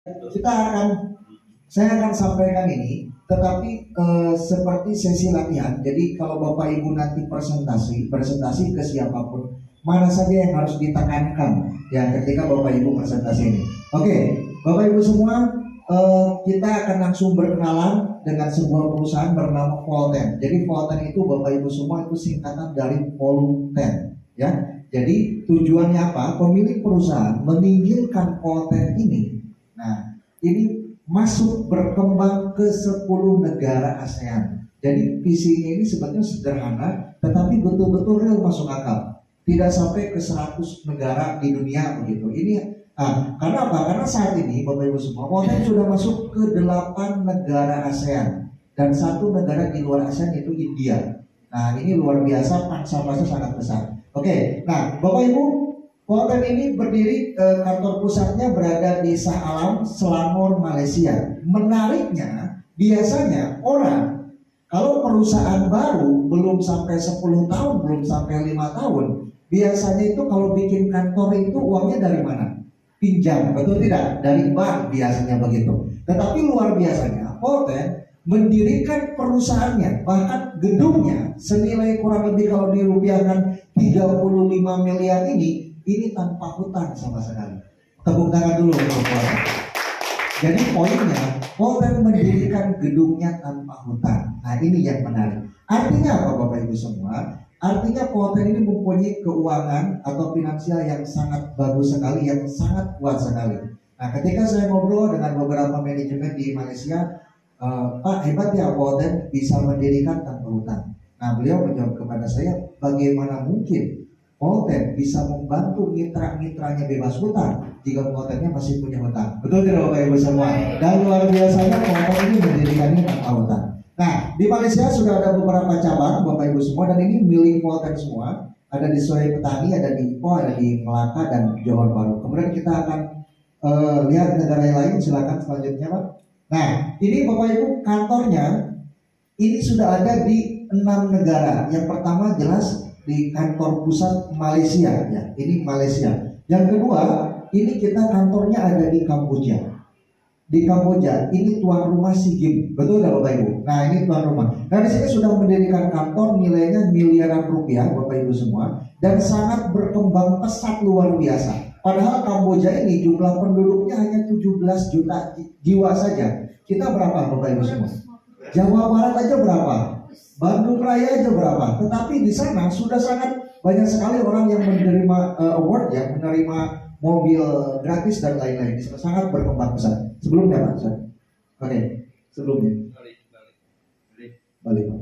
Kita akan, saya akan sampaikan ini, tetapi seperti sesi latihan. Jadi kalau Bapak Ibu nanti presentasi ke siapapun, mana saja yang harus ditekankan ya ketika Bapak Ibu presentasi ini. Oke, Bapak Ibu semua, kita akan langsung berkenalan dengan sebuah perusahaan bernama Volten. Jadi Volten itu Bapak Ibu semua itu singkatan dari Volten, ya. Jadi tujuannya apa? Pemilik perusahaan meninggalkan Volten ini. Nah, ini masuk berkembang ke 10 negara ASEAN. Jadi visinya ini sebetulnya sederhana, tetapi betul-betul real masuk akal. Tidak sampai ke 100 negara di dunia begitu. Karena apa? Karena saat ini Bapak Ibu semua, Volten sudah masuk ke 8 negara ASEAN dan 1 negara di luar ASEAN yaitu India. Nah, ini luar biasa, pangsa pasar sangat besar. Oke, nah Bapak Ibu, Volten ini berdiri, kantor pusatnya berada di Shah Alam, Selangor, Malaysia. Menariknya, biasanya orang kalau perusahaan baru belum sampai 10 tahun, belum sampai 5 tahun, biasanya itu kalau bikin kantor itu uangnya dari mana? Pinjam, betul tidak? Dari bank biasanya begitu. Tetapi luar biasanya, Volten mendirikan perusahaannya, bahkan gedungnya senilai kurang lebih kalau dirupiahkan 35 miliar ini tanpa hutang sama sekali. Tepuk tangan dulu untuk Volten. Jadi poinnya, Volten mendirikan gedungnya tanpa hutang. Nah, ini yang menarik. Artinya apa Bapak Ibu semua? Artinya Volten ini mempunyai keuangan atau finansial yang sangat bagus sekali, yang sangat kuat sekali. Nah, ketika saya ngobrol dengan beberapa manajemen di Malaysia, Pak, hebat ya Volten bisa mendirikan tanpa hutang. Nah, beliau menjawab kepada saya, bagaimana mungkin Volten bisa membantu mitra-mitranya bebas hutang jika Voltennya masih punya hutang. Betul tidak Bapak Ibu semua? Dan luar biasanya Volten ini mendirikannya tanpa hutang. Nah, di Malaysia sudah ada beberapa cabang Bapak Ibu semua, dan ini milik Volten semua. Ada di Sungai Petani, ada di Ipoh, ada di Melaka dan Johor Bahru. Kemudian kita akan lihat negara yang lain. Silakan selanjutnya Pak. Nah, ini Bapak Ibu kantornya ini sudah ada di 6 negara. Yang pertama jelas di kantor pusat Malaysia, ya, ini Malaysia. Yang kedua, ini kita kantornya ada di Kamboja. Di Kamboja, ini tuan rumah SEA Games, betul tidak Bapak Ibu? Nah, ini tuan rumah. Nah, di sini sudah mendirikan kantor nilainya miliaran rupiah, Bapak Ibu semua, dan sangat berkembang pesat luar biasa. Padahal Kamboja ini jumlah penduduknya hanya 17 juta jiwa saja. Kita berapa Bapak Ibu semua? Jawa Barat aja berapa? Bandung Raya aja berapa? Tetapi di sana sudah sangat banyak sekali orang yang menerima award, ya, menerima mobil gratis dan lain-lain. Sangat berkembang besar. Sebelumnya Pak, oke, sebelumnya. Balik Pak.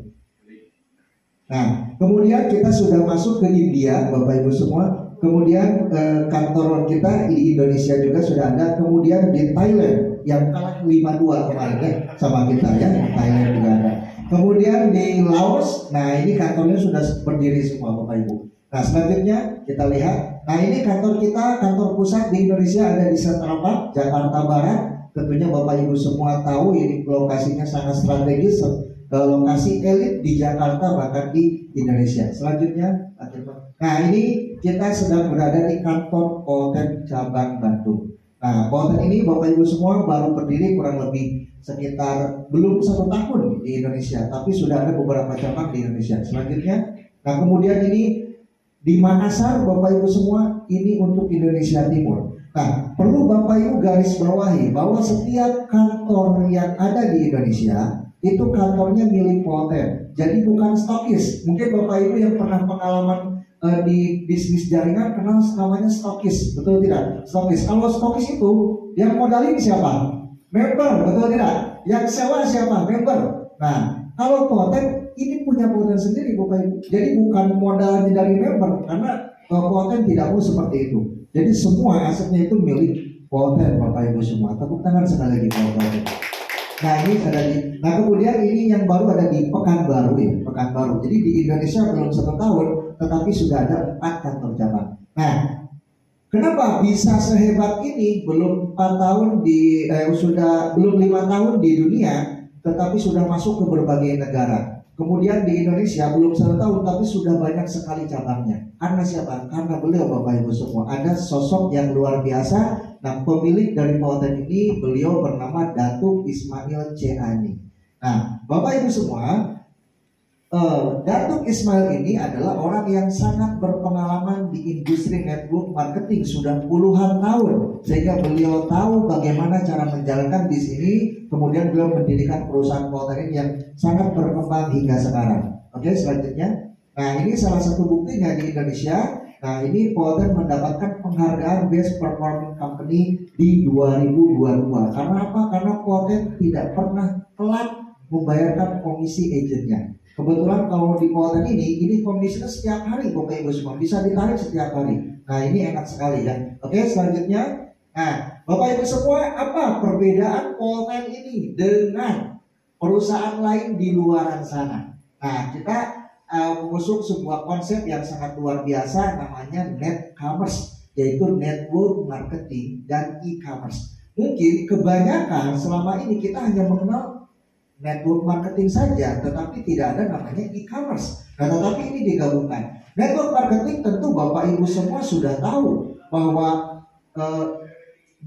Nah, kemudian kita sudah masuk ke India, Bapak Ibu semua. Kemudian kantor kita di Indonesia juga sudah ada. Kemudian di Thailand yang kalah 5-2 kemarin ya sama kita ya, Thailand juga ada. Kemudian di Laos, nah ini kantornya sudah berdiri semua Bapak Ibu. Nah, selanjutnya kita lihat. Nah, ini kantor kita, kantor pusat di Indonesia ada di Central Park, Jakarta Barat. Tentunya Bapak Ibu semua tahu ini lokasinya sangat strategis, lokasi elit di Jakarta bahkan di Indonesia. Selanjutnya, nah ini kita sedang berada di kantor Volten cabang Bandung. Nah, Volten ini Bapak Ibu semua baru berdiri kurang lebih sekitar belum 1 tahun di Indonesia, tapi sudah ada beberapa cabang di Indonesia. Selanjutnya, nah kemudian ini di Makassar Bapak Ibu semua, ini untuk Indonesia Timur. Nah, perlu Bapak Ibu garis bawahi bahwa setiap kantor yang ada di Indonesia itu kantornya milik Volten. Jadi bukan stokis. Mungkin Bapak Ibu yang pernah pengalaman di bisnis jaringan kenal namanya stokis, betul tidak? Stokis. Kalau stokis itu yang modalin siapa? Member, betul tidak? Yang sewa siapa? Member. Nah, kalau Volten ini punya Volten sendiri Bapak Ibu. Jadi bukan modalnya dari member, karena Volten tidak mau seperti itu. Jadi semua asetnya itu milik Volten Bapak Ibu semua. Tepuk tangan sekali lagi Volten. Nah, ini ada di. Nah, kemudian ini yang baru ada di Pekanbaru ya, Pekanbaru. Jadi di Indonesia belum 1 tahun, tetapi sudah ada 4 kantor cabang. Nah, kenapa bisa sehebat ini? Belum 4 tahun belum 5 tahun di dunia, tetapi sudah masuk ke berbagai negara. Kemudian di Indonesia belum 1 tahun tapi sudah banyak sekali cabangnya. Karena siapa? Karena beliau Bapak Ibu semua. Ada sosok yang luar biasa. Nah, pemilik dari Poten ini beliau bernama Datuk Ismail C. Ani. Nah, Bapak Ibu semua, Datuk Ismail ini adalah orang yang sangat berpengalaman di industri network marketing sudah puluhan tahun, sehingga beliau tahu bagaimana cara menjalankan di sini. Kemudian beliau mendirikan perusahaan Poten yang sangat berkembang hingga sekarang. Oke, selanjutnya. Nah, ini salah satu buktinya di Indonesia. Nah, ini Poten mendapatkan penghargaan Best Performing Company di 2022. Karena apa? Karena Poten tidak pernah telat membayarkan komisi agennya. Kebetulan kalau di Poten ini komisinya setiap hari Bapak Ibu semua, bisa ditarik setiap hari. Nah, ini enak sekali ya. Oke, selanjutnya. Nah, Bapak Ibu semua, apa perbedaan Poten ini dengan perusahaan lain di luaran sana? Nah, kita mengusung sebuah konsep yang sangat luar biasa, namanya net commerce, yaitu network marketing dan e-commerce. Mungkin kebanyakan selama ini kita hanya mengenal network marketing saja, tetapi tidak ada namanya e-commerce. Nah, tetapi ini digabungkan. Network marketing tentu Bapak Ibu semua sudah tahu bahwa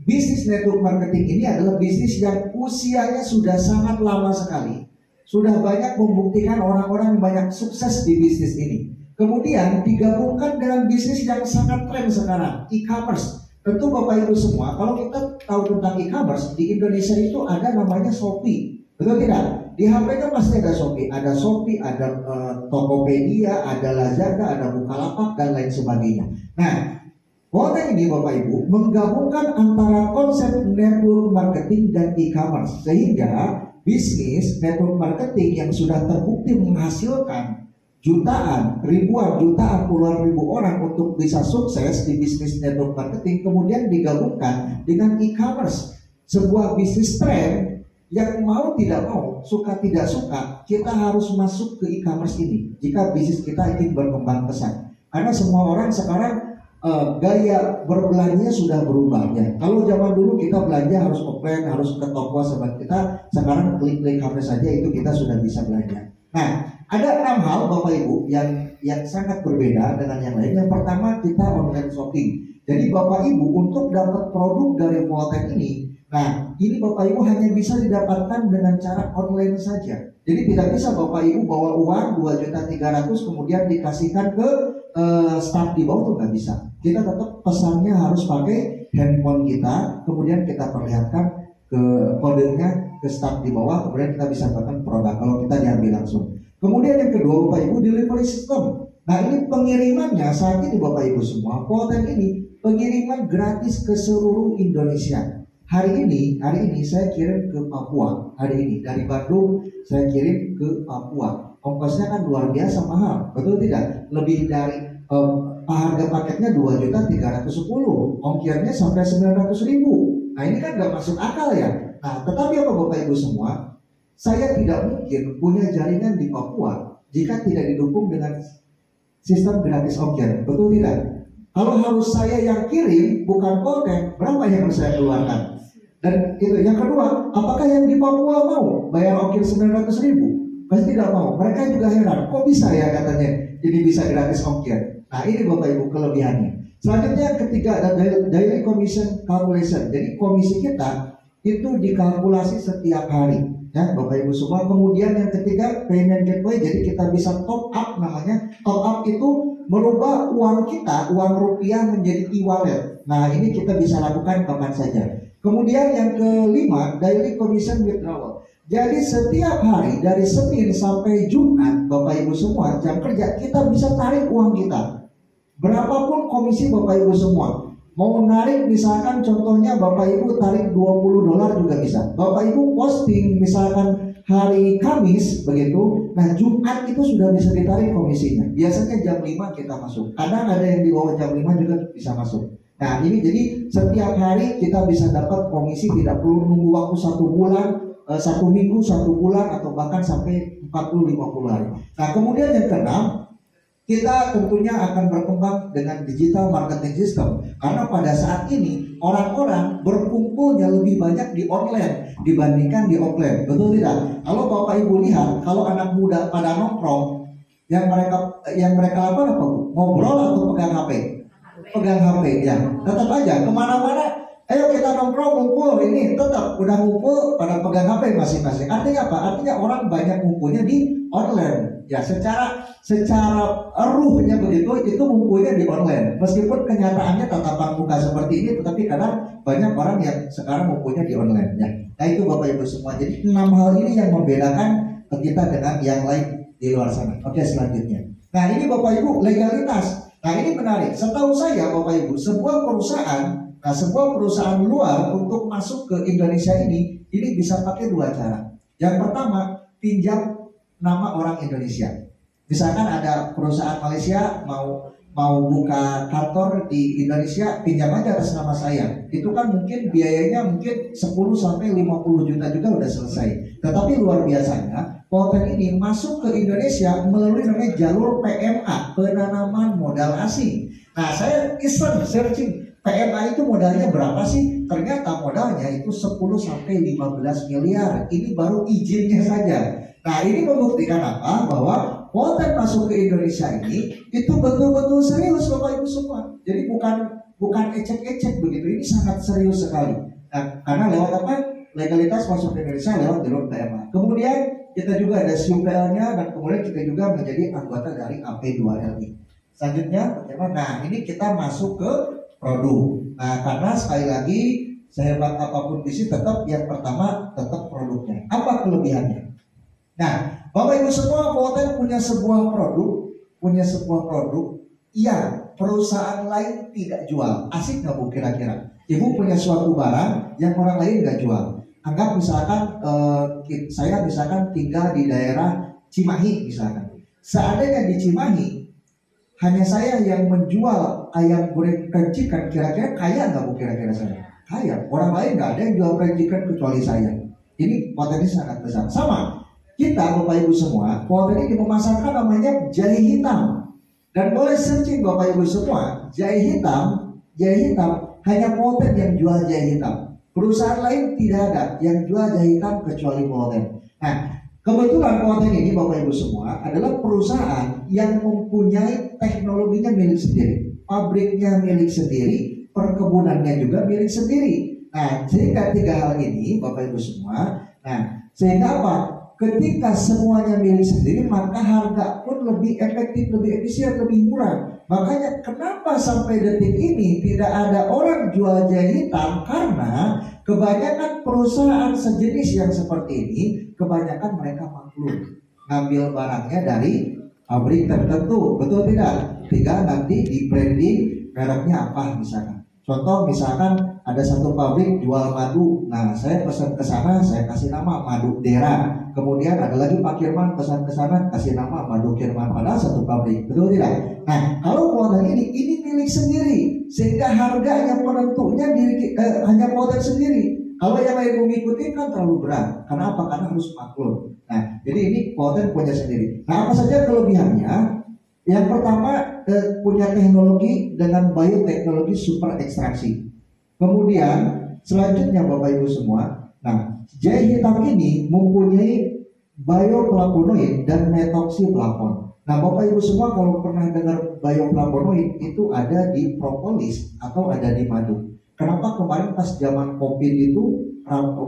bisnis network marketing ini adalah bisnis yang usianya sudah sangat lama sekali. Sudah banyak membuktikan orang-orang yang banyak sukses di bisnis ini. Kemudian digabungkan dengan bisnis yang sangat tren sekarang, e-commerce. Tentu Bapak Ibu semua, kalau kita tahu tentang e-commerce, di Indonesia itu ada namanya Shopee. Betul tidak? Di HP kan pasti ada Shopee, ada Tokopedia, ada Lazada, ada Bukalapak dan lain sebagainya. Nah, Poten ini Bapak Ibu menggabungkan antara konsep network marketing dan e-commerce, sehingga bisnis network marketing yang sudah terbukti menghasilkan jutaan, ribuan, jutaan, puluhan ribu orang untuk bisa sukses di bisnis network marketing, kemudian digabungkan dengan e-commerce, sebuah bisnis tren yang mau tidak mau, suka tidak suka, kita harus masuk ke e-commerce ini jika bisnis kita ingin berkembang pesat. Karena semua orang sekarang gaya berbelanja sudah berubah ya. Kalau zaman dulu kita belanja harus offline, harus ke toko sama kita, sekarang klik-klik HP saja itu kita sudah bisa belanja. Nah, ada 6 hal Bapak Ibu yang sangat berbeda dengan yang lain. Yang pertama, kita online shopping. Jadi Bapak Ibu untuk dapat produk dari Poten ini, nah ini Bapak Ibu hanya bisa didapatkan dengan cara online saja. Jadi tidak bisa Bapak Ibu bawa uang 2.300.000 kemudian dikasihkan ke staff di bawah, itu nggak bisa. Kita tetap pesannya harus pakai handphone kita, kemudian kita perlihatkan ke kodenya ke staff di bawah, kemudian kita bisa dapatkan produk kalau kita diambil langsung. Kemudian yang kedua Bapak Ibu, delivery system. Nah, ini pengirimannya saat ini Bapak Ibu semua, Poten ini pengiriman gratis ke seluruh Indonesia. Hari ini saya kirim ke Papua. Hari ini dari Bandung saya kirim ke Papua. Ongkosnya kan luar biasa mahal, betul tidak? Lebih dari harga paketnya 2.310.000, ongkirnya sampai 900.000. Nah, ini kan nggak masuk akal ya. Nah, tetapi apa Bapak Ibu semua? Saya tidak mungkin punya jaringan di Papua jika tidak didukung dengan sistem gratis ongkir, betul tidak? Kalau harus saya yang kirim bukan Poten, berapa yang harus saya keluarkan? Dan itu yang kedua, apakah yang di Papua mau bayar ongkir 900.000? Pasti tidak mau. Mereka juga heran, kok bisa ya katanya ini bisa gratis ongkir. Nah, ini Bapak Ibu kelebihannya. Selanjutnya ketiga ada daily commission calculation. Jadi komisi kita itu dikalkulasi setiap hari ya Bapak Ibu semua. Kemudian yang ketiga payment gateway. Jadi kita bisa top up, namanya top up itu merubah uang kita, uang rupiah menjadi e-wallet. Nah, ini kita bisa lakukan kapan saja. Kemudian yang kelima, daily commission withdrawal. Jadi setiap hari dari Senin sampai Jumat Bapak Ibu semua jam kerja kita bisa tarik uang kita. Berapapun komisi Bapak Ibu semua. Mau narik misalkan contohnya Bapak Ibu tarik $20 juga bisa. Bapak Ibu posting misalkan hari Kamis begitu, nah Jumat itu sudah bisa ditarik komisinya. Biasanya jam 5 kita masuk. Kadang ada yang di bawah jam 5 juga bisa masuk. Nah, ini jadi setiap hari kita bisa dapat komisi, tidak perlu nunggu waktu 1 bulan, 1 minggu, 1 bulan, atau bahkan sampai 40-50 hari. Nah, kemudian yang keenam, Kita tentunya akan berkembang dengan digital marketing system, karena pada saat ini orang-orang berkumpulnya lebih banyak di online dibandingkan di offline, betul tidak? Kalau Bapak Ibu lihat, kalau anak muda pada nongkrong, yang mereka lakukan apa, Bu? Ngobrol atau pegang HP? Pegang HP, ya. Tetap aja kemana-mana, ayo kita nongkrong ngumpul, ini tetap udah ngumpul pada pegang HP masing-masing. Artinya apa? Artinya orang banyak ngumpulnya di online. Ya, secara ruhnya begitu, itu ngumpulnya di online. Meskipun kenyataannya tatapan muka seperti ini, tetapi kadang banyak orang yang sekarang ngumpulnya di online. Ya. Nah itu Bapak Ibu semua. Jadi 6 hal ini yang membedakan kita dengan yang lain di luar sana. Oke, selanjutnya. Nah ini Bapak Ibu, legalitas. Nah ini menarik. Setahu saya Bapak Ibu, sebuah perusahaan luar untuk masuk ke Indonesia ini bisa pakai 2 cara. Yang pertama, pinjam nama orang Indonesia. Misalkan ada perusahaan Malaysia mau buka kantor di Indonesia, pinjam aja atas nama saya. Itu kan mungkin biayanya mungkin 10 sampai 50 juta juga udah selesai. Tetapi luar biasanya, Polten ini masuk ke Indonesia melalui namanya jalur PMA, penanaman modal asing. Nah, saya iseng searching PMA itu modalnya berapa sih? Ternyata modalnya itu 10 sampai 15 miliar. Ini baru izinnya saja. Nah ini membuktikan apa? Bahwa Polten masuk ke Indonesia ini itu betul-betul serius Bapak Ibu semua. Jadi bukan ecek-ecek begitu. Ini sangat serius sekali. Nah, karena lewat apa? Legalitas masuk ke Indonesia lewat jalur PMA. Kemudian kita juga ada SUPL-nya, dan kemudian kita juga menjadi anggota dari AP2LI. Selanjutnya, nah ini kita masuk ke produk. Nah karena sekali lagi sehebat apapun bisnis, tetap yang pertama tetap produknya. Apa kelebihannya? Nah, Bapak Ibu semua, Polten punya sebuah produk yang perusahaan lain tidak jual. Asik nggak Bu kira-kira? Ibu punya suatu barang yang orang lain nggak jual. Anggap misalkan saya misalkan tinggal di daerah Cimahi misalkan. Seandainya di Cimahi hanya saya yang menjual ayam goreng chicken, kira-kira kaya nggak Bu kira-kira saya? Kaya. Orang lain nggak ada yang jual fried chicken kecuali saya. Ini potensi sangat besar. Sama. Kita Bapak Ibu semua, Polten ini memasarkan namanya jahe hitam. Dan boleh searching Bapak Ibu semua, jahe hitam hanya Polten yang jual jahe hitam. Perusahaan lain tidak ada yang jual jahe hitam kecuali Polten. Nah, kebetulan Polten ini Bapak Ibu semua adalah perusahaan yang mempunyai teknologinya milik sendiri, pabriknya milik sendiri, perkebunannya juga milik sendiri. Nah, sehingga 3 hal ini Bapak Ibu semua, nah sehingga apa? Ketika semuanya milik sendiri, maka harga pun lebih efektif, lebih efisien, lebih murah. Makanya kenapa sampai detik ini tidak ada orang jual jahe hitam? Karena kebanyakan perusahaan sejenis yang seperti ini, kebanyakan mereka maklum ngambil barangnya dari pabrik tertentu, betul tidak? Tinggal nanti di branding mereknya apa misalkan. Contoh misalkan ada satu pabrik jual madu, nah saya pesan ke sana, saya kasih nama Madu Dera. Kemudian ada lagi Pak Kirman pesan ke sana, kasih nama Madu Kirman, padahal satu pabrik, betul tidak? Nah kalau Polten ini milik sendiri, sehingga harganya penentunya hanya Polten sendiri. Kalau yang lain mengikuti kan terlalu berat. Kenapa? Karena harus maklum. Nah jadi ini Polten punya sendiri. Nah apa saja kelebihannya? Yang pertama punya teknologi dengan bioteknologi super ekstraksi. Kemudian selanjutnya Bapak Ibu semua, nah jahe hitam ini mempunyai bioflavonoid dan metoxyflavon. Nah Bapak Ibu semua kalau pernah dengar bioflavonoid itu ada di propolis atau ada di madu. Kenapa kemarin pas zaman COVID itu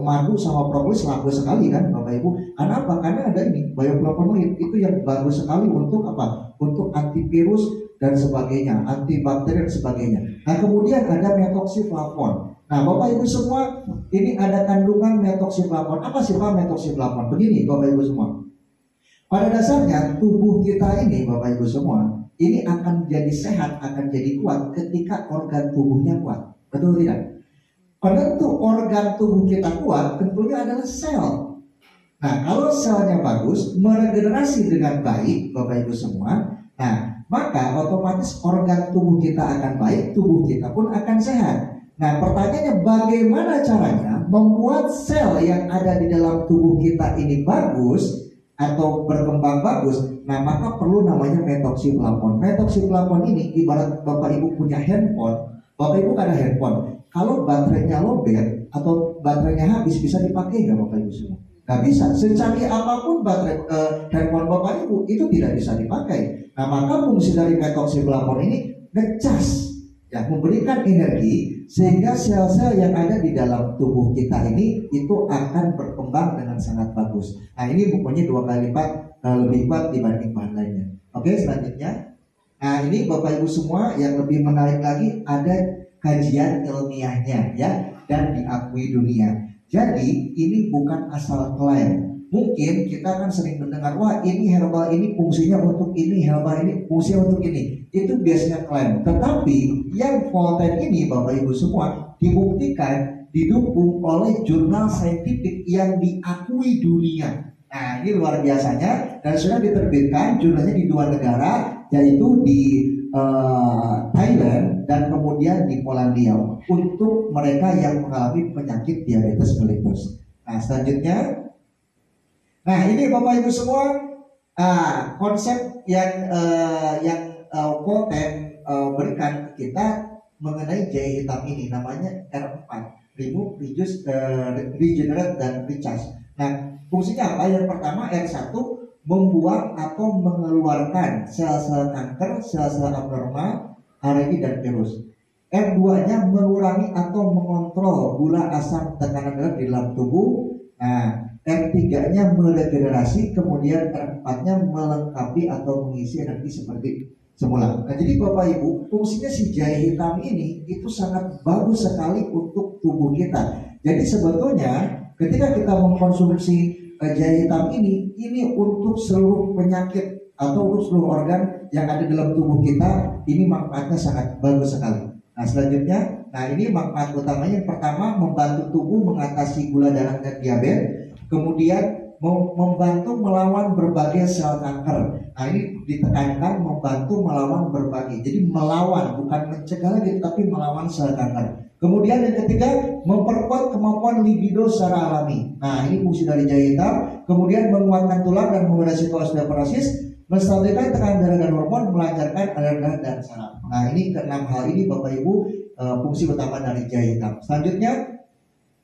madu sama propolis laku sekali kan Bapak Ibu? Karena apa? Karena ada ini bioflavonoid itu yang bagus sekali untuk apa? Untuk antivirus dan sebagainya, antibakteri dan sebagainya. Nah kemudian ada metoxyflavon. Nah Bapak Ibu semua, ini ada kandungan metoxyflavon. Apa sih Pak metoxyflavon? Begini Bapak Ibu semua, pada dasarnya tubuh kita ini Bapak Ibu semua, ini akan jadi sehat, akan jadi kuat ketika organ tubuhnya kuat. Betul tidak? Penentu organ tubuh kita kuat tentunya adalah sel. Nah kalau selnya bagus, meregenerasi dengan baik Bapak Ibu semua, nah maka otomatis organ tubuh kita akan baik, tubuh kita pun akan sehat. Nah pertanyaannya, bagaimana caranya membuat sel yang ada di dalam tubuh kita ini bagus? atau berkembang bagus, nah maka perlu namanya metoksiflavon. Metoksiflavon ini ibarat Bapak Ibu punya handphone, Bapak Ibu kan ada handphone. Kalau baterainya lowbat atau baterainya habis, bisa dipakai nggak Bapak Ibu semua? Nggak bisa. Secanggih apapun baterai handphone Bapak Ibu itu tidak bisa dipakai. Nah maka fungsi dari metoksiflavon ini ngecas, ya, memberikan energi sehingga sel-sel yang ada di dalam tubuh kita ini itu akan berkembang dengan sangat bagus. Nah ini bukunya 2 kali lipat lebih kuat dibanding bahan lainnya. Oke, selanjutnya. Nah ini Bapak Ibu semua yang lebih menarik lagi, ada kajian ilmiahnya ya, dan diakui dunia. Jadi ini bukan asal klaim. Mungkin kita kan sering mendengar, wah ini herbal ini fungsinya untuk ini, herbal ini fungsinya untuk ini. Itu biasanya klaim. Tetapi yang Volten ini Bapak Ibu semua dibuktikan, didukung oleh jurnal saintifik yang diakui dunia. Nah ini luar biasanya, dan sudah diterbitkan jurnalnya di 2 negara, yaitu di Thailand dan kemudian di Polandia, untuk mereka yang mengalami penyakit diabetes mellitus. Nah selanjutnya, nah ini Bapak Ibu semua, konsep yang Volten berikan ke kita mengenai jahe hitam ini, namanya R4, Remove, Reduce, Regenerate, dan Recharge. Nah fungsinya apa? Yang pertama, R1 membuang atau mengeluarkan sel-sel kanker, sel-sel abnormal, ARI dan virus. R2-nya mengurangi atau mengontrol gula, asam, tekanan darah di dalam tubuh. Nah R3-nya meregenerasi, kemudian R4-nya melengkapi atau mengisi energi seperti semula. Nah jadi Bapak Ibu, fungsinya si jahe hitam ini itu sangat bagus sekali untuk tubuh kita. Jadi sebetulnya ketika kita mengkonsumsi jahe hitam ini untuk seluruh penyakit atau untuk seluruh organ yang ada dalam tubuh kita, ini manfaatnya sangat bagus sekali. Nah selanjutnya, nah ini manfaat utamanya, yang pertama membantu tubuh mengatasi gula darah dan diabetes, kemudian membantu melawan berbagai sel kanker. Nah ini ditekankan membantu melawan berbagai, jadi melawan, bukan mencegah lagi, tapi melawan sel kanker. Kemudian yang ketiga, memperkuat kemampuan libido secara alami. Nah ini fungsi dari jahe hitam. Kemudian menguatkan tulang dan mengatasi osteoporosis, menstabilkan tekanan darah dan hormon, melancarkan aliran darah dan saraf. Nah ini ke-6 hal ini Bapak Ibu fungsi utama dari jahe hitam. Selanjutnya,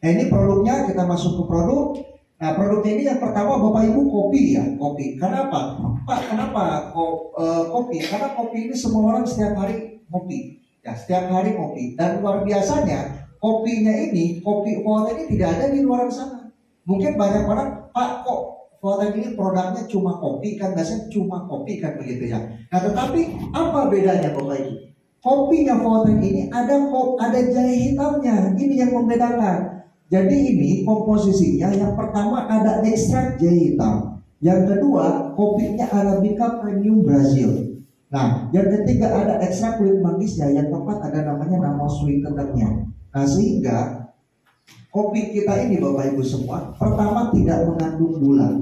ini produknya, kita masuk ke produk. Nah produknya ini yang pertama Bapak Ibu, kopi ya, kopi. Kenapa? Pak, kenapa kopi? Karena kopi ini semua orang setiap hari ngopi. Ya, setiap hari kopi, dan luar biasanya kopinya ini, kopi Volten ini tidak ada di luar sana. Mungkin banyak orang, Pak kok Volten ini produknya cuma kopi, kan biasanya cuma kopi kan begitu ya. Nah tetapi apa bedanya Bapak Ibu? Kopinya Volten ini ada jahe hitamnya, ini yang membedakan. Jadi ini komposisinya, yang pertama ada ekstrak jahe hitam, yang kedua kopinya Arabica Premium Brazil. Nah, yang ketiga ada ekstrak kulit manggis, yang keempat ada namanya nano sweetenernya. Nah, sehingga kopi kita ini Bapak Ibu semua, pertama tidak mengandung gula.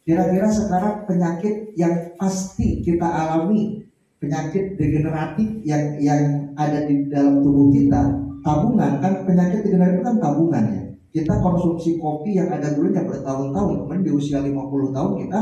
Kira-kira sekarang penyakit yang pasti kita alami, penyakit degeneratif yang ada di dalam tubuh kita, tabungan kan, penyakit degeneratif kan tabungan ya. Kita konsumsi kopi yang ada gulanya bertahun-tahun, kemudian di usia 50 tahun kita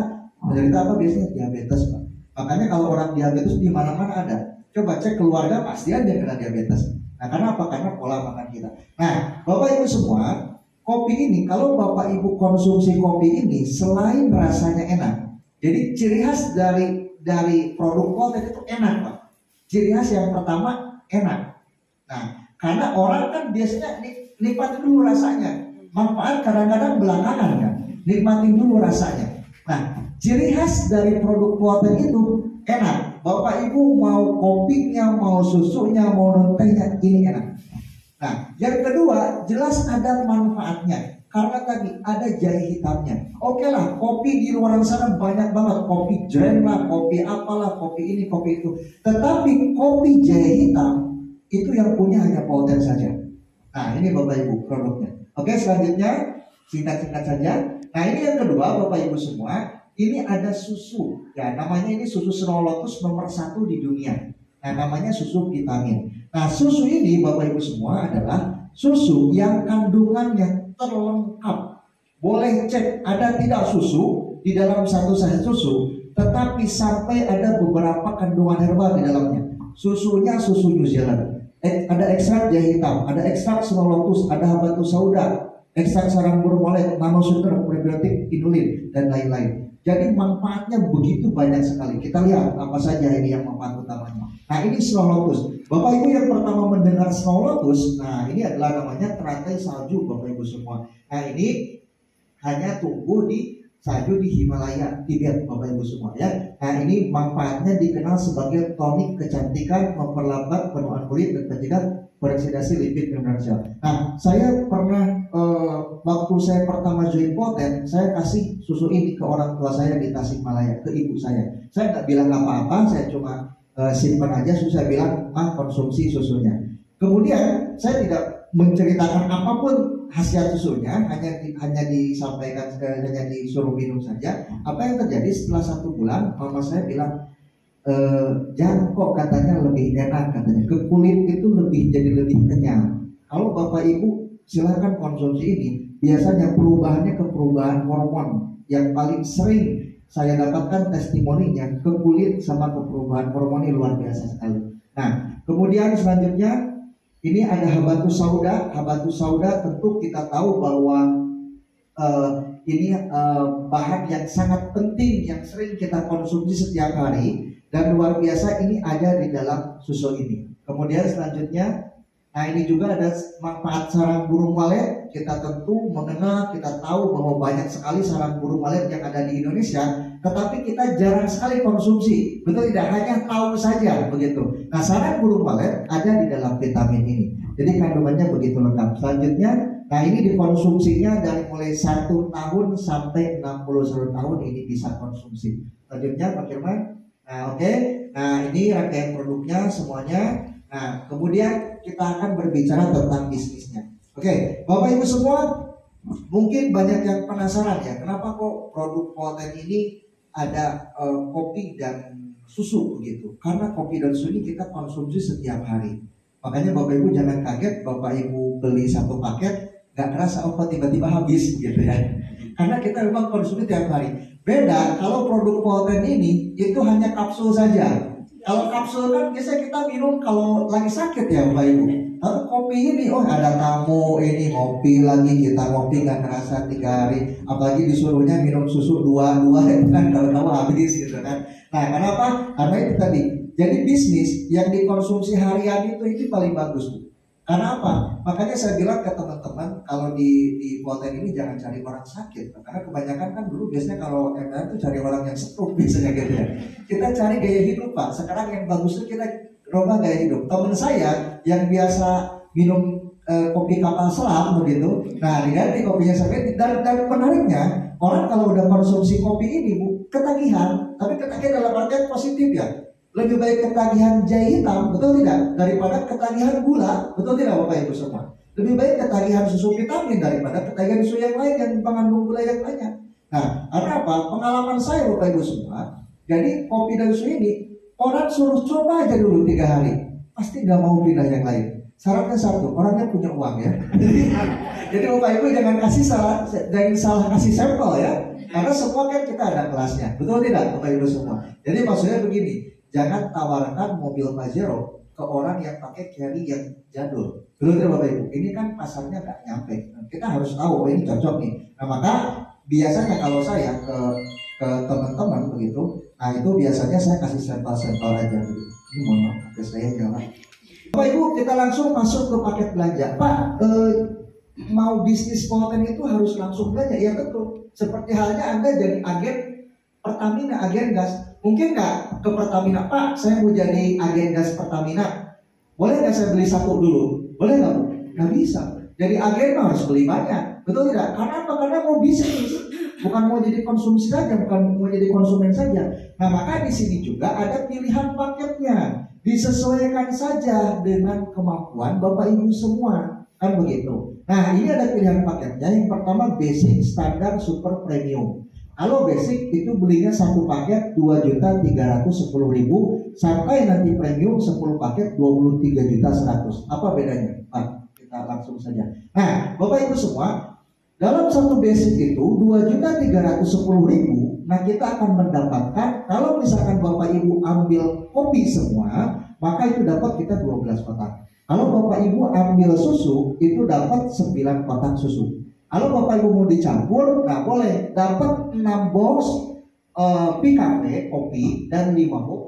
menderita apa biasanya? Diabetes Pak. Makanya kalau orang diabetes di mana-mana ada. Coba cek keluarga, pasti ada yang kena diabetes. Nah, karena apa? Karena pola makan kita. Nah, Bapak Ibu semua, kopi ini kalau Bapak Ibu konsumsi kopi ini, selain rasanya enak, jadi ciri khas dari produk Volten itu enak Pak. Ciri khas yang pertama enak. Nah, karena orang kan biasanya nikmatin dulu rasanya. Manfaat kadang-kadang belakangan kan. Nikmatin dulu rasanya. Nah, ciri khas dari produk Volten itu enak. Bapak Ibu mau kopinya, mau susunya, mau tehnya, ini enak. Nah, yang kedua jelas ada manfaatnya. Karena tadi ada jahe hitamnya. Oke lah, kopi di luar sana banyak banget. Kopi jren lah, kopi apalah, kopi ini, kopi itu. Tetapi kopi jahe hitam itu yang punya hanya Volten saja. Nah, ini Bapak Ibu produknya. Oke, selanjutnya singkat-singkat saja. Nah ini yang kedua Bapak Ibu semua, ini ada susu ya, namanya ini susu Snow Lotus nomor 1 di dunia. Nah namanya susu vitamin. Nah susu ini Bapak Ibu semua adalah susu yang kandungannya terlengkap boleh cek ada tidak susu di dalam satu sachet susu, tetapi sampai ada beberapa kandungan herbal di dalamnya. Susunya susu New Zealand, ada ekstrak jahe hitam, ada ekstrak snow lotus, ada habatus sauda, ekstrak sarang burung walet, nanosutra, prebiotik, inulin, dan lain-lain. Jadi manfaatnya begitu banyak sekali. Kita lihat apa saja ini yang manfaat utamanya. Nah, ini snow lotus. Bapak Ibu yang pertama mendengar snow lotus, nah ini adalah namanya teratai salju Bapak Ibu semua. Nah, ini hanya tumbuh di salju di Himalaya, Tibet Bapak Ibu semua ya. Nah, ini manfaatnya dikenal sebagai tonik kecantikan, memperlambat penuaan kulit dan mencegah beroksidasi lipid mineral. Nah, saya pernah waktu saya pertama join Poten, saya kasih susu ini ke orang tua saya di Tasikmalaya, ke ibu saya. Saya nggak bilang apa-apa, saya cuma simpan aja, saya bilang konsumsi susunya. Kemudian saya tidak menceritakan apapun khasiat susunya, hanya disampaikan, hanya disuruh minum saja. Apa yang terjadi setelah 1 bulan, mama saya bilang, jangan kok katanya lebih enak, katanya ke kulit itu jadi lebih kenyal. Kalau Bapak Ibu silahkan konsumsi ini. Biasanya perubahannya ke perubahan hormon yang paling sering saya dapatkan testimoninya ke kulit sama ke perubahan hormon ini luar biasa sekali. Nah, kemudian selanjutnya ini ada habatus sauda. Habatus sauda tentu kita tahu bahwa ini bahan yang sangat penting yang sering kita konsumsi setiap hari. Dan luar biasa ini ada di dalam susu ini. Kemudian selanjutnya, nah ini juga ada manfaat sarang burung walet. Kita tentu mengenal, kita tahu bahwa banyak sekali sarang burung walet yang ada di Indonesia, tetapi kita jarang sekali konsumsi. Betul tidak? Hanya tahu saja begitu. Nah, sarang burung walet ada di dalam vitamin ini. Jadi kandungannya begitu lengkap. Selanjutnya, nah ini dikonsumsinya dari mulai 1 tahun sampai 61 tahun ini bisa konsumsi. Selanjutnya Pak Firman. Nah, oke. Nah, ini rangkaian produknya semuanya. Nah, kemudian kita akan berbicara tentang bisnisnya. Oke, Bapak Ibu semua, mungkin banyak yang penasaran ya, kenapa kok produk Poten ini ada kopi dan susu begitu? Karena kopi dan susu ini kita konsumsi setiap hari. Makanya Bapak Ibu jangan kaget, Bapak Ibu beli 1 paket, gak kerasa oh tiba-tiba habis gitu ya. Karena kita memang konsumsi tiap hari. Beda kalau produk Poten ini itu hanya kapsul saja. Kalau kapsul kan biasanya kita minum kalau lagi sakit ya Bapak Ibu. Lalu kopi ini ada tamu ini ngopi lagi, kita ngopi nggak kerasa 3 hari. Apalagi disuruhnya minum susu 2 kan tahu-tahu habis gitu kan. Nah, kenapa? Karena itu tadi. Jadi bisnis yang dikonsumsi harian itu paling bagus tuh. Karena apa? Makanya saya bilang ke teman-teman, kalau di Poten ini jangan cari orang sakit. Karena kebanyakan kan dulu biasanya kalau MLM itu cari orang yang stroke biasanya gitu ya. Kita cari gaya hidup Pak. Sekarang yang bagus itu kita rubah gaya hidup. Teman saya yang biasa minum kopi kapal selam begitu. Nah, diganti kopinya sampai dan menariknya orang kalau udah konsumsi kopi ini ketagihan, tapi ketagihan dalam artian positif ya. Lebih baik ketagihan jahe hitam, betul tidak? Daripada ketagihan gula, betul tidak Bapak Ibu semua? Lebih baik ketagihan susu vitamin daripada ketagihan susu yang lain yang mengandung gula yang banyak. Nah, karena apa? Pengalaman saya Bapak Ibu semua, jadi kopi dan susu ini, orang suruh coba aja dulu 3 hari. Pasti gak mau pindah yang lain. Syaratnya 1, orangnya punya uang ya. Jadi Bapak Ibu jangan salah kasih sampel ya. Karena semua kan kita ada kelasnya, betul tidak Bapak Ibu semua? Jadi maksudnya begini, jangan tawarkan mobil Pajero ke orang yang pakai carry yang jadul. Betul tidak Bapak Ibu? Ini kan pasarnya nggak nyampe. Kita harus tahu ini cocok nih. Nah, maka biasanya kalau saya ke teman-teman begitu, nah itu biasanya saya kasih sampel-sampel aja begitu. Ini mohon maaf, pakai saya jalan. Bapak Ibu, kita langsung masuk ke paket belanja. Pak, mau bisnis Poten itu harus langsung belanja? Ya betul. Seperti halnya Anda jadi agen Pertamina, agen gas. Mungkin nggak ke Pertamina, Pak, saya mau jadi agen gas Pertamina. Boleh nggak saya beli 1 dulu? Boleh nggak Bu? Nggak bisa. Jadi agen harus beli banyak. Betul tidak? Karena apa? Karena mau bisnis. Bukan mau jadi konsumsi saja, bukan mau jadi konsumen saja. Nah, maka di sini juga ada pilihan paketnya. Disesuaikan saja dengan kemampuan Bapak Ibu semua. Kan begitu. Nah, ini ada pilihan paketnya. Yang pertama basic, standar, super, premium. Kalau basic itu belinya 1 paket 2.310.000 sampai nanti premium 10 paket 23.100.000. Apa bedanya? Pak, kita langsung saja. Nah, Bapak Ibu semua, Dalam satu basic itu 2.310.000. Nah, kita akan mendapatkan, kalau misalkan Bapak Ibu ambil kopi semua, maka itu dapat kita 12 kotak. Kalau Bapak Ibu ambil susu, itu dapat 9 kotak susu. Kalau Bapak Ibu mau dicampur, nah boleh, dapat 6 box PKP kopi dan 5 box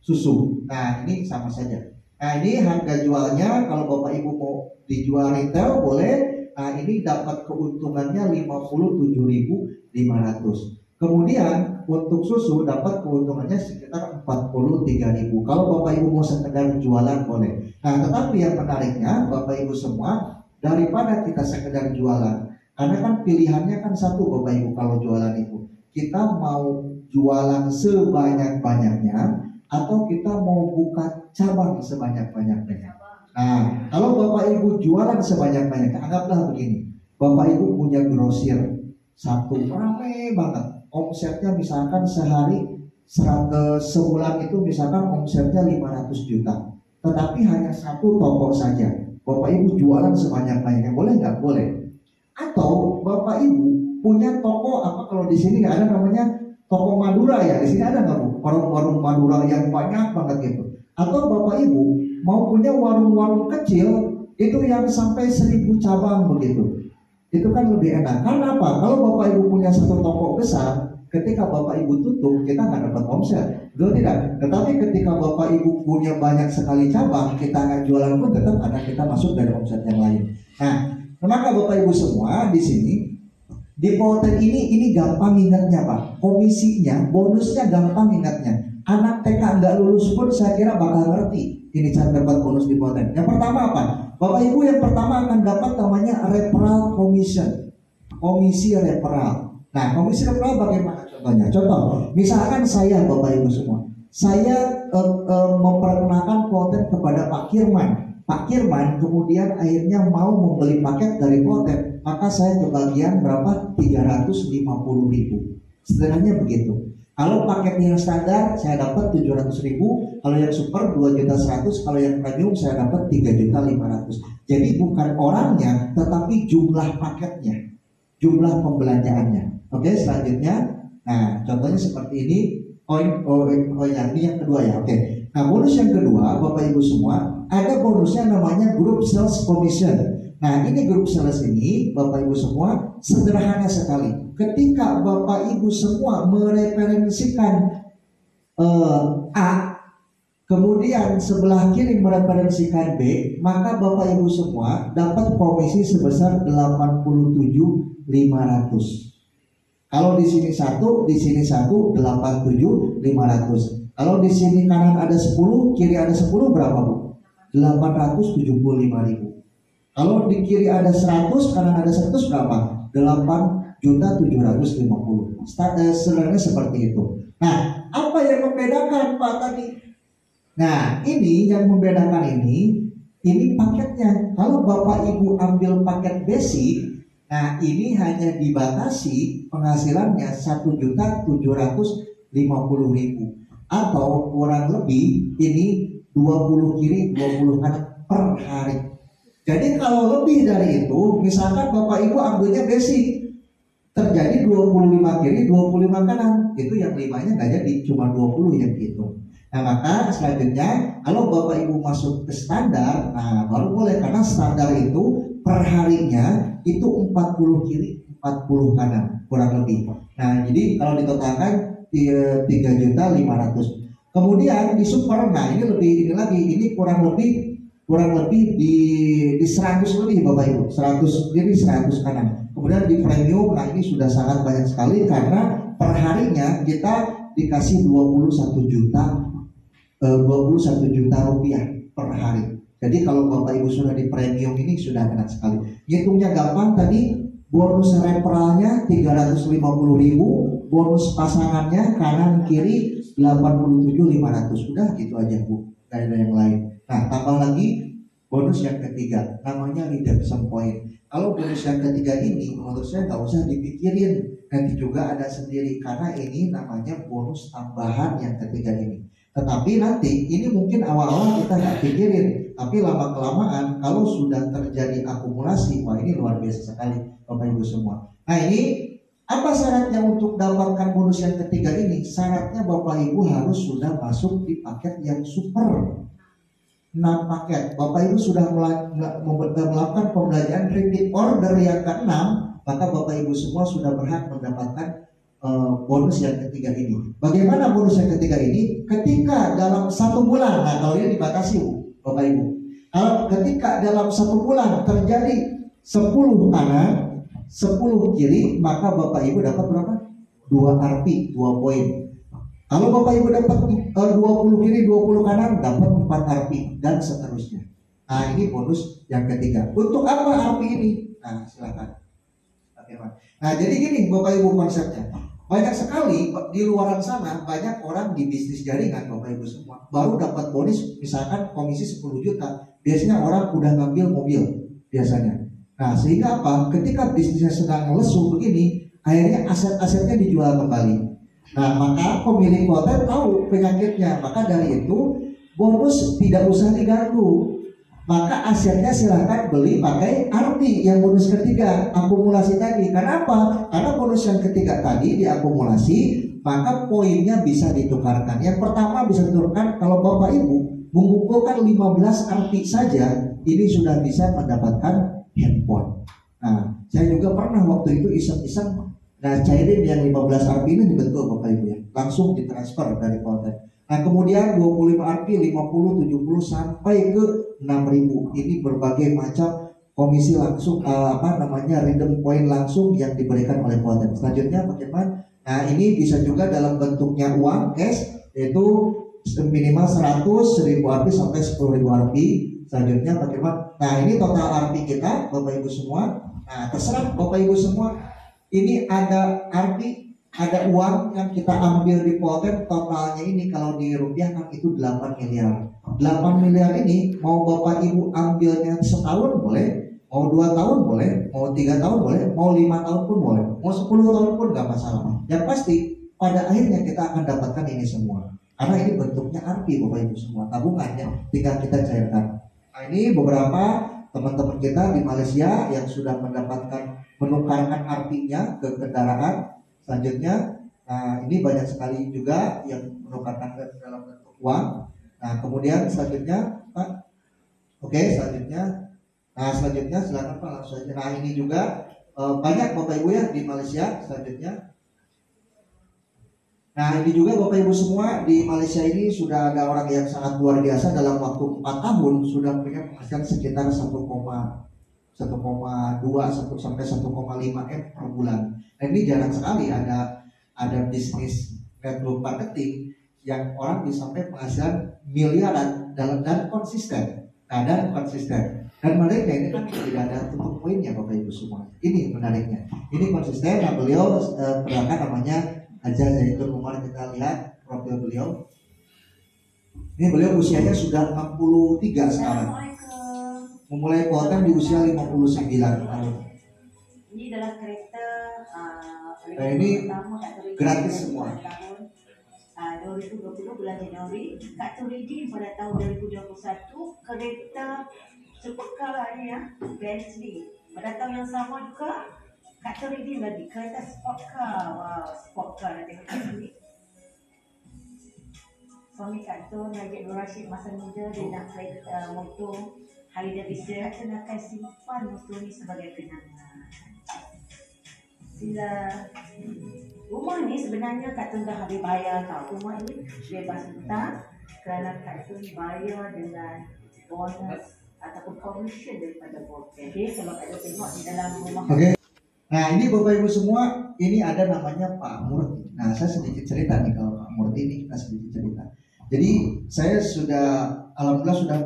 susu. Nah, ini sama saja. Nah, ini harga jualnya kalau Bapak Ibu mau dijual retail boleh. Nah, ini dapat keuntungannya 57.500. Kemudian untuk susu dapat keuntungannya sekitar 43.000. Kalau Bapak Ibu mau sekedar jualan boleh. Nah, tetapi yang menariknya Bapak Ibu semua, daripada kita sekedar jualan, karena kan pilihannya kan satu Bapak Ibu kalau jualan itu, kita mau jualan sebanyak-banyaknya atau kita mau buka cabang sebanyak-banyaknya. Nah, kalau Bapak Ibu jualan sebanyak-banyaknya, anggaplah begini, Bapak Ibu punya grosir satu, rame banget, omsetnya misalkan sebulan itu misalkan omsetnya 500 juta, tetapi hanya satu toko saja. Bapak Ibu jualan sebanyak-banyaknya, boleh nggak? Boleh. Atau Bapak Ibu punya toko apa, kalau di sini ada namanya toko Madura ya, di sini ada nggak Bu? Warung-warung Madura yang banyak banget gitu. Atau Bapak Ibu mau punya warung-warung kecil itu yang sampai 1.000 cabang begitu. Itu kan lebih enak. Karena apa? Kalau Bapak Ibu punya satu toko besar, ketika Bapak Ibu tutup, kita nggak dapat omset, betul tidak? Tetapi ketika Bapak Ibu punya banyak sekali cabang, kita nggak jualan pun tetap ada kita masuk dari omset yang lain. Nah, maka Bapak Ibu semua di sini di Poten ini gampang ingatnya Pak. Komisinya, bonusnya gampang ingatnya. Anak TK nggak lulus pun saya kira bakal ngerti ini cara dapat bonus di Poten. Yang pertama apa? Bapak Ibu yang pertama akan dapat namanya referral commission. Komisi referral. Nah, komisi referral bagaimana contohnya? Contoh, misalkan saya Bapak Ibu semua, saya memperkenalkan Poten kepada Pak Kirman. Pak Kirman kemudian akhirnya mau membeli paket dari Poten, maka saya kebagian berapa? 350.000. Sederhananya begitu. Kalau paketnya yang standar saya dapat 700.000, kalau yang super 2.100.000, kalau yang premium saya dapat 3.500.000. Jadi bukan orangnya, tetapi jumlah paketnya, jumlah pembelanjaannya. Oke, selanjutnya, nah contohnya seperti ini. Ini yang kedua ya. Oke. Nah, bonus yang kedua, Bapak Ibu semua, ada bonusnya namanya group sales commission. Nah, ini grup sales ini Bapak Ibu semua sederhana sekali. Ketika Bapak Ibu semua mereferensikan A, kemudian sebelah kiri mereferensikan B, maka Bapak Ibu semua dapat komisi sebesar 87.500. Kalau di sini 1, di sini 1, 87.500. Kalau di sini kanan ada 10, kiri ada 10, berapa Bu? 875.000. Kalau di kiri ada 100, kanan ada 100, berapa? 8.750.000. Sebenarnya seperti itu. Nah, apa yang membedakan Pak tadi? Nah, ini yang membedakan ini paketnya. Kalau Bapak Ibu ambil paket basic, nah ini hanya dibatasi penghasilannya 1.750.000 atau kurang lebih ini 20 kiri 20 kanan per hari. Jadi kalau lebih dari itu, misalkan Bapak Ibu ambilnya basic, terjadi 25 kiri 25 kanan, itu yang 5-nya nggak jadi, cuma 20 yang gitu. Nah, maka selanjutnya kalau Bapak Ibu masuk ke standar, nah baru boleh, karena standar itu per harinya itu 40 kiri 40 kanan kurang lebih. Nah, jadi kalau ditotalkan 3.500.000. Kemudian di super, nah ini lagi, ini kurang lebih di 100 lebih Bapak Ibu, 100 kiri 100 kanan. Kemudian di premium, nah ini sudah sangat banyak sekali karena per harinya kita dikasih 21 juta rupiah per hari. Jadi kalau Bapak Ibu sudah di premium ini sudah enak sekali. Hitungnya gampang tadi, bonus referralnya 350.000, bonus pasangannya kanan kiri 87.500. Udah gitu aja Bu, tidak ada yang lain. Nah, tambah lagi bonus yang ketiga, namanya redemption point. Kalau bonus yang ketiga ini menurut saya nggak usah dipikirin, nanti juga ada sendiri, karena ini namanya bonus tambahan yang ketiga ini. Tetapi nanti ini mungkin awal-awal kita nggak pikirin, tapi lama kelamaan kalau sudah terjadi akumulasi, wah ini luar biasa sekali Bapak Ibu semua. Nah ini apa syaratnya untuk dapatkan bonus yang ketiga ini? Syaratnya Bapak Ibu harus sudah masuk di paket yang super 6 paket. Bapak Ibu sudah melakukan pembelanjaan repeat order yang ke-6, maka Bapak Ibu semua sudah berhak mendapatkan bonus yang ketiga ini. Bagaimana bonus yang ketiga ini? Ketika dalam 1 bulan, nah kalau ini dibatasi Bapak Ibu. Kalau ketika dalam 1 bulan terjadi 10 kanan, 10 kiri, maka Bapak Ibu dapat berapa? 2 RP, 2 poin. Kalau Bapak Ibu dapat 20 kiri, 20 kanan, dapat 4 RP dan seterusnya. Nah ini bonus yang ketiga. Untuk apa RP ini? Nah silakan. Nah jadi gini Bapak Ibu konsepnya. Banyak sekali di luaran sana, banyak orang di bisnis jaringan Bapak Ibu semua baru dapat bonus misalkan komisi 10 juta. Biasanya orang udah ngambil mobil biasanya. Nah sehingga apa? Ketika bisnisnya sedang lesu begini, akhirnya aset-asetnya dijual kembali. Nah maka pemilik hotel tahu penyakitnya, maka dari itu bonus tidak usah diganggu. Maka asetnya silahkan beli pakai arti yang bonus ketiga, akumulasi tadi. Kenapa? Karena bonus yang ketiga tadi diakumulasi, maka poinnya bisa ditukarkan. Yang pertama bisa ditukarkan kalau Bapak Ibu mengumpulkan 15 arti saja, ini sudah bisa mendapatkan handphone. Nah, saya juga pernah waktu itu iseng-iseng, nah cairin yang 15 RP ini dibentuk Bapak Ibu ya, langsung ditransfer dari konten. Nah kemudian 25 RP, 50, 70 sampai ke 6.000. Ini berbagai macam komisi langsung redeem point langsung yang diberikan oleh konten. Selanjutnya bagaimana? Nah ini bisa juga dalam bentuknya uang cash, yaitu minimal 100, 1000 RP sampai 10.000 RP. Selanjutnya bagaimana? Nah ini total RP kita Bapak Ibu semua. Nah terserah Bapak Ibu semua. Ini ada RP, ada uang yang kita ambil di Polten, totalnya ini kalau dirupiahkan itu 8 miliar. 8 miliar ini mau Bapak Ibu ambilnya setahun boleh, mau 2 tahun boleh, mau 3 tahun boleh, mau 5 tahun pun boleh, mau 10 tahun pun gak masalah. Yang pasti pada akhirnya kita akan dapatkan ini semua. Karena ini bentuknya RP Bapak Ibu semua, tabungannya tinggal kita cairkan. Nah ini beberapa teman-teman kita di Malaysia yang sudah mendapatkan menukarkan RP-nya ke kendaraan. Selanjutnya, nah ini banyak sekali juga yang menukarkan dalam bentuk uang. Nah kemudian selanjutnya, Pak, oke selanjutnya, nah selanjutnya silakan Pak langsung saja. Nah ini juga banyak Bapak Ibu ya di Malaysia. Selanjutnya, nah ini juga Bapak Ibu semua di Malaysia ini sudah ada orang yang sangat luar biasa dalam waktu 4 tahun sudah punya penghasilan sekitar 1,2 sampai 1,5 M per bulan. Nah, ini jarang sekali ada bisnis network marketing yang orang bisa sampai penghasilan miliaran dan konsisten. Nah, dan konsisten. Dan mereka ini kan tidak ada tutup poinnya Bapak Ibu semua. Ini menariknya. Ini konsisten. Nah, beliau berangkat namanya Haji Zaitun Umar. Kita lihat profil beliau. Ini beliau usianya sudah 63 sekarang. Memulai Polten di usia 59 tahun. Ini adalah kereta nah, ini gratis semua. Tahun 2020 bulan Januari, Kak Turidi pada tahun 2021 kereta supercar ini ya, Bentley. Pada tahun yang sama juga Kak Turidi lagi kereta sport car. Wow, sport car nanti kat sini. Suami Kak Tun, Najib Nur Rashid masa muda dia nak kereta motor. Hari dah beristirahat dan akan simpan motor ni sebagai kenangan. Sila rumah ni sebenarnya Kak Tun dah habis bayar tau. Rumah ini bebas hutang kerana Kak Tun bayar dengan bonus ataupun commission daripada Polten. Okay, kalau Kak Tun tengok di dalam rumah. Okay. Nah ini Bapak Ibu semua, ini ada namanya Pak Murti. Nah saya sedikit cerita nih kalau Pak Murti ini kita sedikit cerita. Jadi saya sudah, alhamdulillah sudah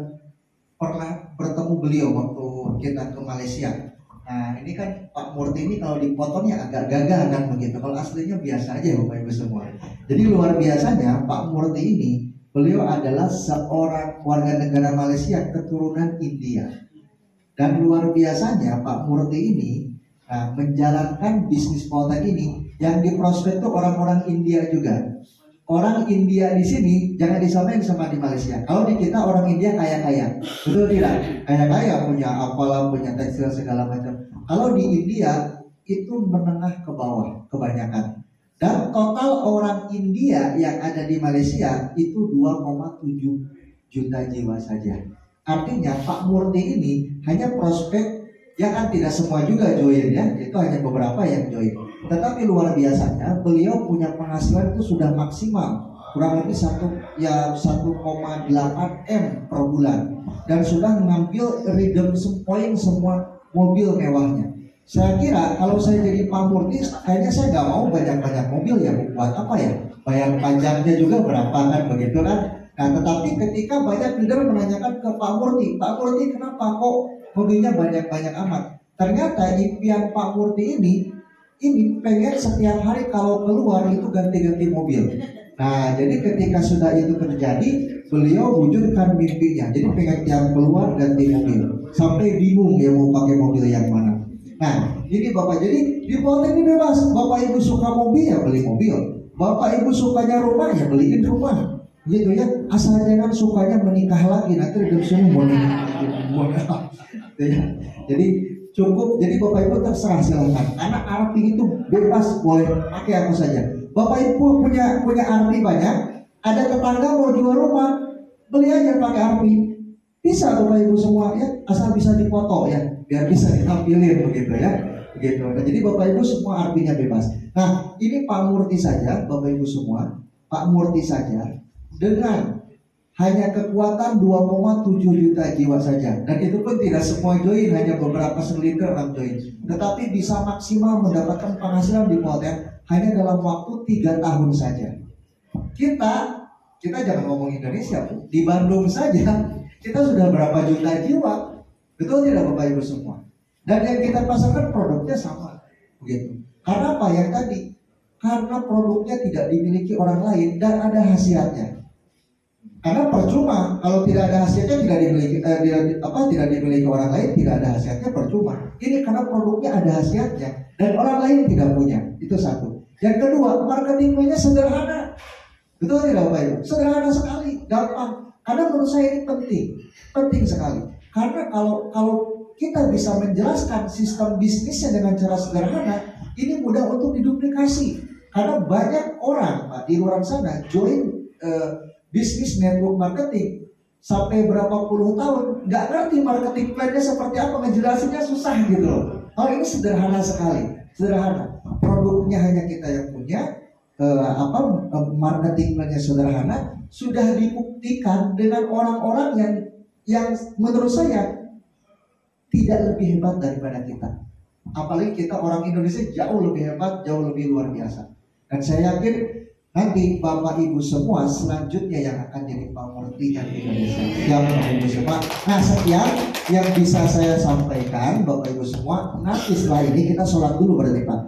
pernah bertemu beliau waktu kita ke Malaysia. Nah ini kan Pak Murti ini kalau dipotongnya agak gagah kan begitu. Kalau aslinya biasa aja Bapak Ibu semua. Jadi luar biasanya Pak Murti ini, beliau adalah seorang warga negara Malaysia keturunan India. Dan luar biasanya Pak Murti ini menjalankan bisnis Polten ini yang di prospek itu orang-orang India juga. orang India di sini jangan disamain sama di Malaysia. Kalau di kita orang India kaya-kaya, betul tidak? Kaya-kaya, punya apalah, punya tekstil segala macam. Kalau di India itu menengah ke bawah kebanyakan. Dan total orang India yang ada di Malaysia itu 2,7 juta jiwa saja. Artinya Pak Murti ini hanya prospek, ya kan tidak semua juga join ya, itu hanya beberapa yang join. Tetapi luar biasanya beliau punya penghasilan itu sudah maksimal kurang lebih 1,8 M per bulan, dan sudah mengambil redemption point semua mobil mewahnya. Saya kira kalau saya jadi Pak Murti, kayaknya saya nggak mau banyak-banyak mobil ya, buat apa ya? Bayar pajaknya juga berapa kan, begitu kan? Nah, tetapi ketika banyak leader menanyakan ke Pak Murti kenapa kok mobilnya banyak-banyak amat? Ternyata impian Pak Murti ini pengen setiap hari kalau keluar itu ganti-ganti mobil. Nah, jadi ketika sudah itu terjadi, beliau wujudkan mimpinya. Jadi pengen tiap keluar ganti mobil, sampai bingung ya mau pakai mobil yang mana. Nah, ini Bapak, jadi di Poltek ini bebas. Bapak Ibu suka mobil ya beli mobil. Bapak Ibu sukanya rumah ya beliin rumah. Gitu ya, asal jangan sukanya menikah lagi, nanti redemption mau nikah. Jadi cukup, jadi Bapak Ibu terserah silakan. Anak arti itu bebas, boleh pakai apa saja. Bapak Ibu punya arti banyak, ada tetangga mau jual rumah, beli aja pakai arti. Bisa Bapak Ibu semua ya, asal bisa dipoto ya, biar bisa ditampilin begitu ya. Begitu. Nah, jadi Bapak Ibu semua artinya bebas. Nah, ini Pak Murti saja, Bapak Ibu semua, Pak Murti saja dengan hanya kekuatan 2,7 juta jiwa saja, dan itu pun tidak semua join, hanya beberapa segelintir yang join, tetapi bisa maksimal mendapatkan penghasilan di Poltek hanya dalam waktu 3 tahun saja. Kita jangan ngomong Indonesia, di Bandung saja kita sudah berapa juta jiwa, betul tidak Bapak Ibu semua? Dan yang kita pasarkan produknya sama, begitu. Karena apa? Yang tadi, karena produknya tidak dimiliki orang lain dan ada khasiatnya. Karena percuma kalau tidak ada hasilnya, tidak dimiliki orang lain, tidak ada hasilnya, percuma. Ini karena produknya ada hasilnya dan orang lain tidak punya. Itu satu. Yang kedua, marketingnya sederhana. Betul tidak Bapak Ibu? Sederhana sekali, gampang. Karena menurut saya ini penting sekali. Karena kalau kita bisa menjelaskan sistem bisnisnya dengan cara sederhana, ini mudah untuk diduplikasi. Karena banyak orang Pak di luar sana join bisnis network marketing sampai berapa puluh tahun nggak ngerti marketing plan-nya seperti apa, ngejelasinnya susah gitu loh. Oh, ini sederhana sekali, sederhana. Produknya hanya kita yang punya, marketing plan-nya sederhana, sudah dibuktikan dengan orang-orang yang menurut saya tidak lebih hebat daripada kita. Apalagi kita orang Indonesia jauh lebih hebat, jauh lebih luar biasa. Dan saya yakin nanti Bapak Ibu semua selanjutnya yang akan jadi pamortinya di Indonesia. Ya Bapak Ibu semua. Nah, sekian yang bisa saya sampaikan Bapak Ibu semua. Nanti setelah ini kita sholat dulu berarti Pak.